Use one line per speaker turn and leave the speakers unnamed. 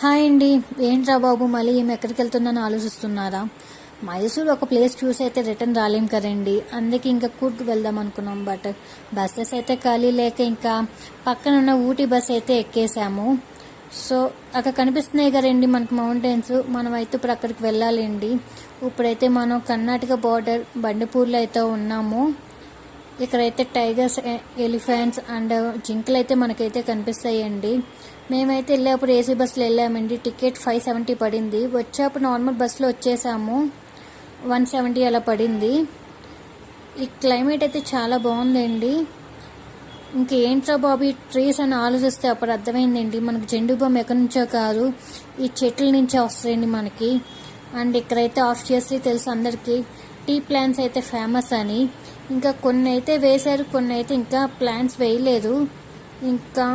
Hi అండి. ఏంట్రా బాబు మళ్ళీ ఈమె ఎక్కడికి వెళ్తుందని ఆలోచిస్తున్నారా? మైసూర్ ఒక ప్లేస్ చూసి అయితే రిటర్న్ రాలేం కదండి. అందుకే ఇంకా కూర్గ్ వెళ్దాం అనుకున్నాం. బట్ బస్సెస్ అయితే ఖాళీ లేక ఇంకా పక్కన ఉన్న ఊటీ బస్ అయితే ఎక్కేసాము. సో అక్కడ కనిపిస్తున్నాయి కదండి మనకు మౌంటైన్స్. మనం అయితే ఇప్పుడు అక్కడికి వెళ్ళాలండి. ఇప్పుడైతే మనం కర్ణాటక బార్డర్ బండిపూర్లో అయితే ఉన్నాము. ఇక్కడైతే టైగర్స్, ఎలిఫెంట్స్ అండ్ జింకలు అయితే మనకైతే కనిపిస్తాయండి. మేమైతే వెళ్ళేప్పుడు ఏసీ బస్సులో వెళ్ళామండి. టికెట్ 570 పడింది. వచ్చేప్పుడు నార్మల్ బస్సులో వచ్చేసాము, 170 అలా పడింది. ఈ క్లైమేట్ అయితే చాలా బాగుందండి. ఇంకేంట్రా బాబు ట్రీస్ అని ఆలోచిస్తే అప్పుడు అర్థమైందండి మనకు జెండు బామ్ ఎక్కడి నుంచో కాదు, ఈ చెట్ల నుంచే వస్తాయండి మనకి. అండ్ ఇక్కడైతే ఆబ్వియస్లీ తెలుసు అందరికీ టీ ప్లాంట్స్ అయితే ఫేమస్ అని. ఇంకా కొన్ని అయితే వేశారు, కొన్ని అయితే ఇంకా ప్లాంట్స్ వేయలేదు. ఇంకా